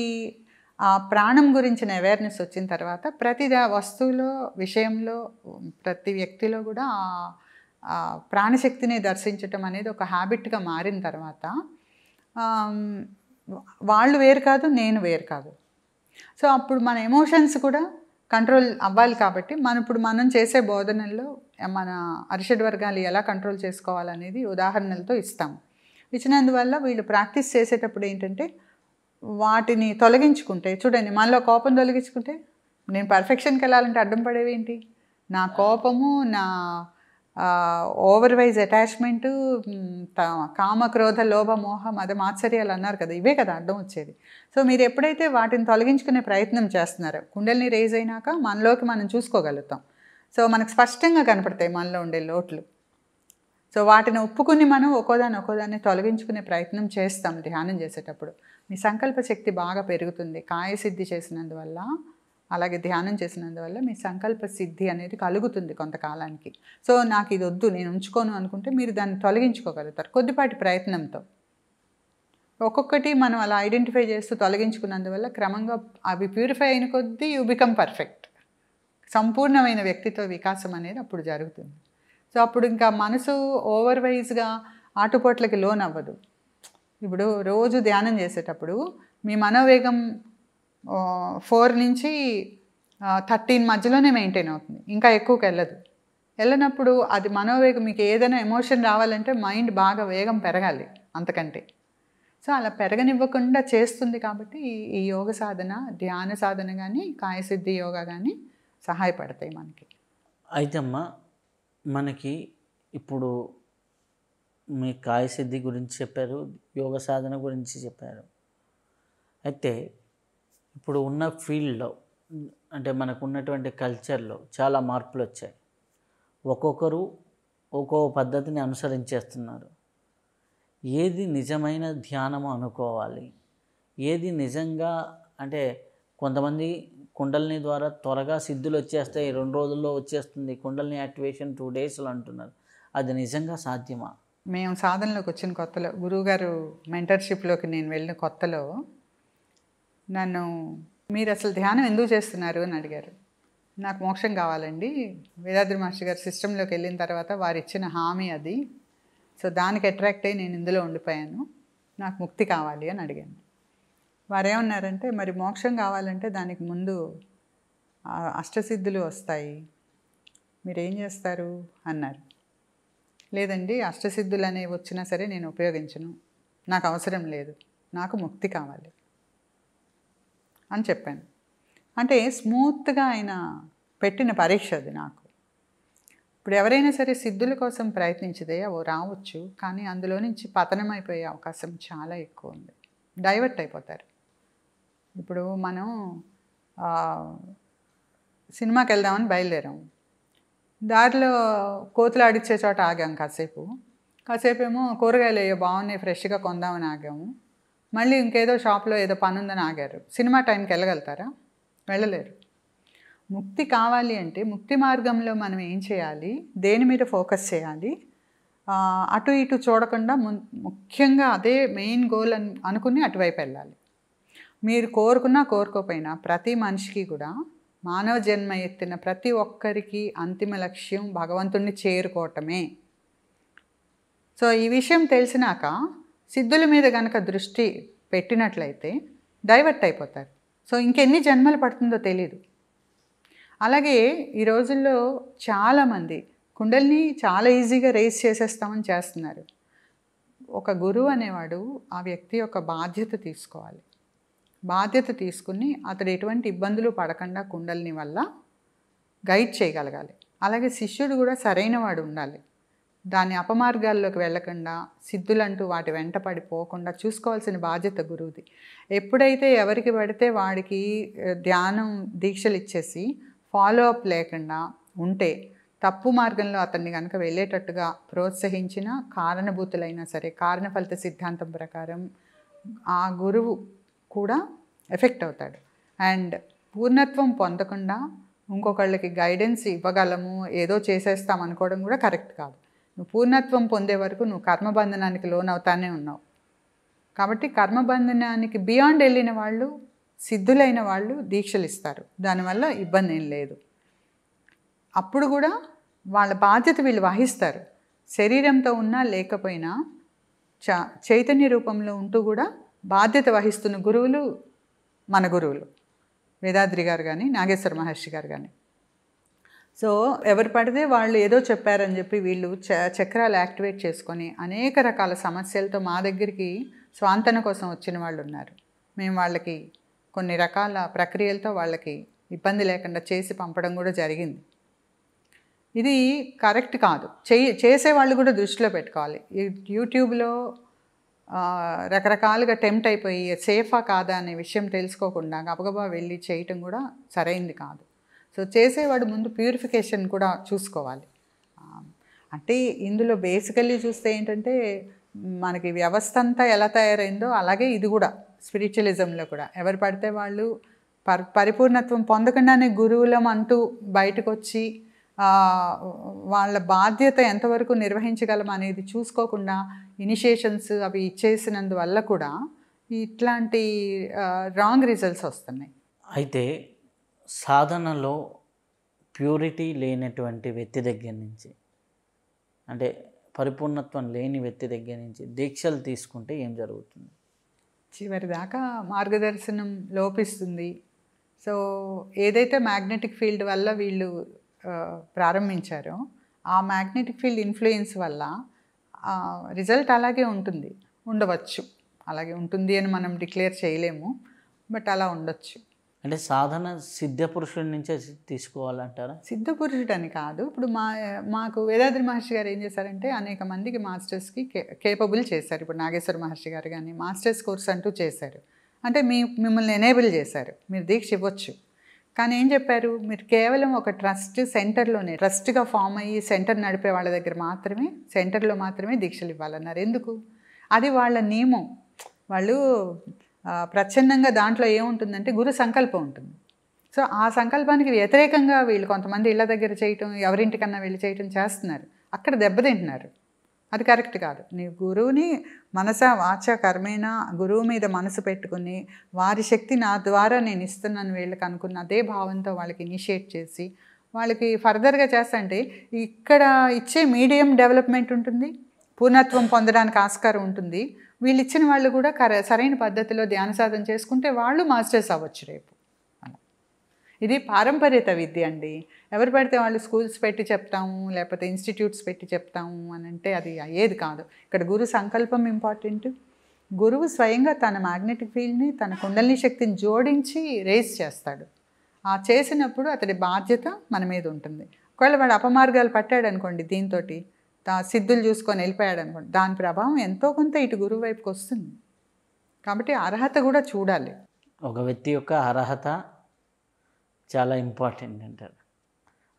ఆ ప్రాణం గురించిన అవేర్నెస్ వచ్చిన తర్వాత ప్రతి వస్తువులో, విషయంలో, ప్రతి వ్యక్తిలో కూడా ప్రాణశక్తిని దర్శించటం అనేది ఒక హ్యాబిట్గా మారిన తర్వాత వాళ్ళు వేరు కాదు, నేను వేరు కాదు. సో అప్పుడు మన ఎమోషన్స్ కూడా కంట్రోల్ అవ్వాలి. కాబట్టి మనం చేసే బోధనల్లో మన అరిషడ్ వర్గాలు ఎలా కంట్రోల్ చేసుకోవాలనేది ఉదాహరణలతో ఇస్తాం. ఇచ్చినందువల్ల వీళ్ళు ప్రాక్టీస్ చేసేటప్పుడు ఏంటంటే వాటిని తొలగించుకుంటే, చూడండి మనలో కోపం తొలగించుకుంటే, నేను పర్ఫెక్షన్కి వెళ్ళాలంటే అడ్డం పడేవి ఏంటి? నా కోపము, నా ఓవర్వైజ్ అటాచ్మెంటు, కామ క్రోధ లోభ మోహ మద మాత్సర్యాలు అన్నారు కదా, ఇవే కదా అడ్డం వచ్చేది. సో మీరు ఎప్పుడైతే వాటిని తొలగించుకునే ప్రయత్నం చేస్తున్నారో, కుండల్ని రేజ్ అయినాక మనలోకి మనం చూసుకోగలుగుతాం. సో మనకు స్పష్టంగా కనపడతాయి మనలో ఉండే లోట్లు. సో వాటిని ఒప్పుకుని మనం ఒక్కోదాన్ని తొలగించుకునే ప్రయత్నం చేస్తాం ధ్యానం చేసేటప్పుడు. మీ సంకల్ప శక్తి బాగా పెరుగుతుంది కాయసిద్ధి చేసినందువల్ల, అలాగే ధ్యానం చేసినందువల్ల మీ సంకల్ప సిద్ధి అనేది కలుగుతుంది కొంతకాలానికి. సో నాకు ఇది వద్దు, నేను ఉంచుకోను అనుకుంటే మీరు దాన్ని తొలగించుకోగలుగుతారు కొద్దిపాటి ప్రయత్నంతో. ఒక్కొక్కటి మనం అలా ఐడెంటిఫై చేస్తూ తొలగించుకున్నందువల్ల క్రమంగా అవి ప్యూరిఫై అయిన కొద్దీ యూ బికమ్ పర్ఫెక్ట్. సంపూర్ణమైన వ్యక్తిత్వ వికాసం అనేది అప్పుడు జరుగుతుంది. సో అప్పుడు ఇంకా మనసు ఓవర్వైజ్గా ఆటుపోట్లకి లోన్ అవ్వదు. ఇప్పుడు రోజు ధ్యానం చేసేటప్పుడు మీ మనోవేగం 4 నుంచి 13 మధ్యలోనే మెయింటైన్ అవుతుంది, ఇంకా ఎక్కువకి వెళ్ళనప్పుడు అది మనోవేగం, మీకు ఏదైనా ఎమోషన్ రావాలంటే మైండ్ బాగా వేగం పెరగాలి అంతకంటే. సో అలా పెరగనివ్వకుండా చేస్తుంది. కాబట్టి ఈ యోగ సాధన, ధ్యాన సాధన కానీ కాయసిద్ధి యోగా కానీ సహాయపడతాయి మనకి. అయితే అమ్మ, మనకి ఇప్పుడు మీ కాయసిద్ధి గురించి చెప్పారు, యోగ సాధన గురించి చెప్పారు. అయితే ఇప్పుడు ఉన్న ఫీల్డ్లో, అంటే మనకు ఉన్నటువంటి కల్చర్లో చాలా మార్పులు వచ్చాయి. ఒక్కొక్కరు ఒక్కో పద్ధతిని అనుసరించేస్తున్నారు. ఏది నిజమైన ధ్యానము అనుకోవాలి, ఏది నిజంగా, అంటే కొంతమంది కుండలిని ద్వారా త్వరగా సిద్ధులు వచ్చేస్తాయి, 2 రోజుల్లో వచ్చేస్తుంది, కుండలిని యాక్టివేషన్ 2 డేస్లో అంటున్నారు. అది నిజంగా సాధ్యమా? మేము సాధనలోకి వచ్చిన కొత్తలో, గురువుగారు మెంటర్షిప్లోకి నేను వెళ్ళిన కొత్తలో నన్ను, మీరు అసలు ధ్యానం ఎందుకు చేస్తున్నారు అని అడిగారు. నాకు మోక్షం కావాలండి, వేదాద్రి మాస్టర్ గారి సిస్టంలోకి వెళ్ళిన తర్వాత వారు ఇచ్చిన హామీ అది. సో దానికి అట్రాక్ట్ అయ్యి నేను ఇందులో ఉండిపోయాను, నాకు ముక్తి కావాలి అని అడిగాను. వారేమన్నారంటే, మరి మోక్షం కావాలంటే దానికి ముందు అష్టసిద్ధులు వస్తాయి, మీరేం చేస్తారు అన్నారు. లేదండి, అష్టసిద్ధులు అనేవి వచ్చినా సరే నేను ఉపయోగించను, నాకు అవసరం లేదు, నాకు ముక్తి కావాలి. అని చెప్పాను. అంటే స్మూత్గా ఆయన పెట్టిన పరీక్ష అది నాకు. ఇప్పుడు ఎవరైనా సరే సిద్ధుల కోసం ప్రయత్నించితే అవి రావచ్చు, కానీ అందులో నుంచి పతనం అయిపోయే అవకాశం చాలా ఎక్కువ ఉంది. డైవర్ట్ అయిపోతారు. ఇప్పుడు మనం సినిమాకి వెళ్దామని బయలుదేరాము. దారిలో కోతులు ఆడిచ్చే చోట ఆగాం కాసేపు ఏమో కూరగాయలు అయ్యో బాగున్నాయి ఫ్రెష్గా కొందామని ఆగాము. మళ్ళీ ఇంకేదో షాప్లో ఏదో పని ఉందని ఆగారు. సినిమా టైంకి వెళ్ళగలుగుతారా? వెళ్ళలేరు. ముక్తి కావాలి అంటే ముక్తి మార్గంలో మనం ఏం చేయాలి, దేని మీద ఫోకస్ చేయాలి, అటు ఇటు చూడకుండా ముఖ్యంగా అదే మెయిన్ గోల్ అనుకుని అటువైపు వెళ్ళాలి. మీరు కోరుకున్నా కోరుకోపోయినా ప్రతి మనిషికి కూడా మానవ జన్మ ఎత్తిన ప్రతి ఒక్కరికి అంతిమ లక్ష్యం భగవంతుణ్ణి చేరుకోవటమే. సో ఈ విషయం తెలిసినాక సిద్ధుల మీద కనుక దృష్టి పెట్టినట్లయితే డైవర్ట్ అయిపోతారు. సో ఇంకెన్ని జన్మలు పడుతుందో తెలీదు. అలాగే ఈ రోజుల్లో చాలామంది కుండల్ని చాలా ఈజీగా రేస్ చేసేస్తామని చేస్తున్నారు. ఒక గురువు అనేవాడు ఆ వ్యక్తి యొక్క బాధ్యత తీసుకోవాలి. బాధ్యత తీసుకుని అతడు ఎటువంటి ఇబ్బందులు పడకుండా కుండలిని వల్ల గైడ్ చేయగలగాలి. అలాగే శిష్యుడు కూడా సరైన వాడు ఉండాలి. దాని అపమార్గాల్లోకి వెళ్ళకుండా సిద్ధులంటూ వాటి వెంట పడిపోకుండా చూసుకోవాల్సిన బాధ్యత గురువుది. ఎప్పుడైతే ఎవరికి పడితే వాడికి ధ్యానం దీక్షలు ఇచ్చేసి ఫాలో అప్ లేకుండా ఉంటే, తప్పు మార్గంలో అతన్ని కనుక వెళ్ళేటట్టుగా ప్రోత్సహించిన కారణభూతులైనా సరే, కారణ ఫలిత సిద్ధాంతం ప్రకారం ఆ గురువు కూడా ఎఫెక్ట్ అవుతాడు. అండ్ పూర్ణత్వం పొందకుండా ఇంకొకళ్ళకి గైడెన్స్ ఇవ్వగలము, ఏదో చేసేస్తాం అనుకోవడం కూడా కరెక్ట్ కాదు. నువ్వు పూర్ణత్వం పొందే వరకు నువ్వు కర్మబంధనానికి లోనవుతానే ఉన్నావు. కాబట్టి కర్మబంధనానికి బియాండ్ వెళ్ళిన వాళ్ళు, సిద్ధులైన వాళ్ళు దీక్షలు ఇస్తారు. దానివల్ల ఇబ్బంది ఏం లేదు. అప్పుడు కూడా వాళ్ళ బాధ్యత వీళ్ళు వహిస్తారు. శరీరంతో ఉన్నా లేకపోయినా చైతన్య రూపంలో ఉంటూ కూడా బాధ్యత వహిస్తున్న గురువులు మన గురువులు, వేదాద్రి గారు కానీ నాగేశ్వర మహర్షి గారు కానీ. సో ఎవరు పడితే వాళ్ళు ఏదో చెప్పారని చెప్పి వీళ్ళు చక్రాలు యాక్టివేట్ చేసుకొని అనేక రకాల సమస్యలతో మా దగ్గరికి స్వాంతన కోసం వచ్చిన వాళ్ళు ఉన్నారు. మేము వాళ్ళకి కొన్ని రకాల ప్రక్రియలతో వాళ్ళకి ఇబ్బంది లేకుండా చేసి పంపడం కూడా జరిగింది. ఇది కరెక్ట్ కాదు. చేసేవాళ్ళు కూడా దృష్టిలో పెట్టుకోవాలి. యూట్యూబ్లో రకరకాలుగా టెంప్ట్ అయిపోయి సేఫా కాదా అనే విషయం తెలుసుకోకుండా గబగబా వెళ్ళి చేయటం కూడా సరైంది కాదు. సో చేసేవాడు ముందు ప్యూరిఫికేషన్ కూడా చూసుకోవాలి. అంటే ఇందులో బేసికల్లీ చూస్తే ఏంటంటే మనకి వ్యవస్థ అంతా ఎలా తయారైందో అలాగే ఇది కూడా స్పిరిచువలిజంలో కూడా ఎవరు పడితే వాళ్ళు పరిపూర్ణత్వం పొందకుండానే గురువులం అంటూ బయటకు వచ్చి వాళ్ళ బాధ్యత ఎంతవరకు నిర్వహించగలం అనేది చూసుకోకుండా ఇనిషియేషన్స్ అవి ఇచ్చేసినందువల్ల కూడా ఇట్లాంటి రాంగ్ రిజల్ట్స్ వస్తున్నాయి. అయితే సాధనలో ప్యూరిటీ లేనటువంటి వ్యక్తి దగ్గర నుంచి, అంటే పరిపూర్ణత్వం లేని వ్యక్తి దగ్గర నుంచి దీక్షలు తీసుకుంటే ఏం జరుగుతుంది? చివరి దాకా మార్గదర్శనం లోపిస్తుంది. సో ఏదైతే మ్యాగ్నెటిక్ ఫీల్డ్ వల్ల వీళ్ళు ప్రారంభించారో ఆ మ్యాగ్నెటిక్ ఫీల్డ్ ఇన్ఫ్లుయెన్స్ వల్ల రిజల్ట్ అలాగే ఉండవచ్చు. అలాగే ఉంటుంది అని మనం డిక్లేర్ చేయలేము, బట్ అలా ఉండొచ్చు. అంటే సాధన సిద్ధపురుషుడి నుంచే తీసుకోవాలంటారా? సిద్ధపురుషుడు అని కాదు. ఇప్పుడు మాకు వేదాద్రి మహర్షి గారు ఏం చేశారంటే అనేక మందికి మాస్టర్స్కి కేపబుల్ చేశారు. ఇప్పుడు నాగేశ్వర మహర్షి గారు కానీ మాస్టర్స్ కోర్స్ అంటూ చేశారు. అంటే మిమ్మల్ని ఎనేబుల్ చేశారు, మీరు దీక్ష ఇవ్వచ్చు. కానీ ఏం చెప్పారు, మీరు కేవలం ఒక ట్రస్ట్ సెంటర్లోనే ట్రస్ట్గా ఫామ్ అయ్యి సెంటర్ నడిపే వాళ్ళ దగ్గర మాత్రమే, సెంటర్లో మాత్రమే దీక్షలు ఇవ్వాలన్నారు. ఎందుకు? అది వాళ్ళ నియమం. వాళ్ళు ప్రచ్ఛన్నంగా దాంట్లో ఏముంటుందంటే గురు సంకల్పం ఉంటుంది. సో ఆ సంకల్పానికి వ్యతిరేకంగా వీళ్ళు కొంతమంది ఇళ్ళ దగ్గర చేయటం, ఎవరింటికన్నా వెళ్ళి చేయటం చేస్తున్నారు. అక్కడ దెబ్బతింటున్నారు. అది కరెక్ట్ కాదు. నీ గురువుని మనస వాచ కర్మేణ గురువు మీద మనసు పెట్టుకుని వారి శక్తి నా ద్వారా నేను ఇస్తున్నాను వీళ్ళకి అనుకున్న అదే భావంతో వాళ్ళకి ఇనిషియేట్ చేసి వాళ్ళకి ఫర్దర్గా చేస్తంటే ఇక్కడ ఇచ్చే మీడియం డెవలప్మెంట్ ఉంటుంది, పూర్ణత్వం పొందడానికి ఆస్కారం ఉంటుంది. వీళ్ళు ఇచ్చిన వాళ్ళు కూడా సరైన పద్ధతిలో ధ్యాన సాధన చేసుకుంటే వాళ్ళు మాస్టర్స్ అవ్వచ్చు రేపు. ఇది పారంపర్యత విద్య అండి. ఎవరు పడితే వాళ్ళు స్కూల్స్ పెట్టి చెప్తాము, లేకపోతే ఇన్స్టిట్యూట్స్ పెట్టి చెప్తాము అని అంటే అది అయ్యేది కాదు. ఇక్కడ గురు సంకల్పం ఇంపార్టెంట్. గురువు స్వయంగా తన మ్యాగ్నెటిక్ ఫీల్డ్ని తన కుండలిని శక్తిని జోడించి రేస్ చేస్తాడు. ఆ చేసినప్పుడు అతడి బాధ్యత మన మీద ఉంటుంది. ఒకవేళ వాడు అపమార్గాలు పట్టాడు అనుకోండి, దీంతో సిద్ధులు చూసుకొని వెళ్ళిపోయాడు అనుకోండి, దాని ప్రభావం ఎంతో కొంత ఇటు గురువు వైపుకి వస్తుంది. కాబట్టి అర్హత కూడా చూడాలి. ఒక వ్యక్తి యొక్క అర్హత చాలా ఇంపార్టెంట్ అంటారు.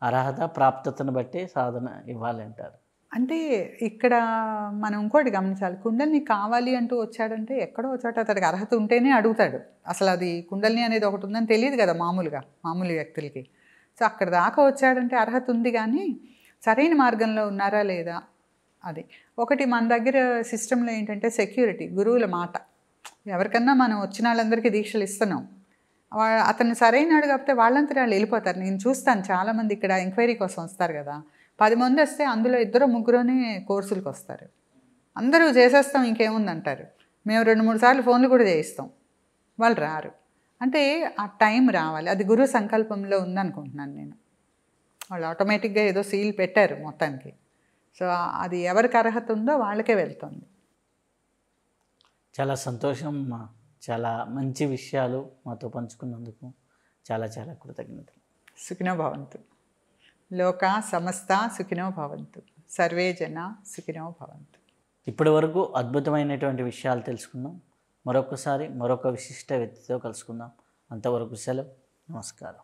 అర్హత ప్రాప్తతను బట్టి సాధన ఇవ్వాలి అంటారు. అంటే ఇక్కడ మనం ఇంకోటి గమనించాలి, కుండలిని కావాలి అంటూ వచ్చాడంటే ఎక్కడో చోట అతడికి అర్హత ఉంటేనే అడుగుతాడు. అసలు అది కుండలిని అనేది ఒకటి ఉందని తెలియదు కదా మామూలు వ్యక్తులకి. సో అక్కడ దాకా వచ్చాడంటే అర్హత ఉంది, కానీ సరైన మార్గంలో ఉన్నారా లేదా అది ఒకటి. మన దగ్గర సిస్టంలో ఏంటంటే సెక్యూరిటీ, గురువుల మాట. ఎవరికన్నా మనం వచ్చిన వాళ్ళందరికీ దీక్షలు ఇస్తున్నాం, అతను సరైనడు కాకపోతే వాళ్ళంతా వాళ్ళు వెళ్ళిపోతారు. నేను చూస్తాను చాలామంది ఇక్కడ ఎంక్వైరీ కోసం వస్తారు కదా, 10 మంది వస్తే అందులో 2-3 కోర్సులకు వస్తారు. అందరూ చేసేస్తాం ఇంకేముందంటారు. మేము 2-3 సార్లు ఫోన్లు కూడా చేయిస్తాం, వాళ్ళు రారు. అంటే ఆ టైం రావాలి, అది గురువు సంకల్పంలో ఉందనుకుంటున్నాను నేను. వాళ్ళు ఆటోమేటిక్గా ఏదో సీల్ పెట్టారు మొత్తానికి. సో అది ఎవరికి అర్హత ఉందో వాళ్ళకే వెళ్తుంది. చాలా సంతోషం. చాలా మంచి విషయాలు మాతో పంచుకున్నందుకు చాలా చాలా కృతజ్ఞతలు. సుఖినో భవంతు. లోకా సమస్త సుఖినో భవంతు. సర్వే జన సుఖినో భవంతు. ఇప్పటి వరకు అద్భుతమైనటువంటి విషయాలు తెలుసుకుందాం. మరొకసారి మరొక విశిష్ట వ్యక్తితో కలుసుకుందాం. అంతవరకు సెలవు. నమస్కారం.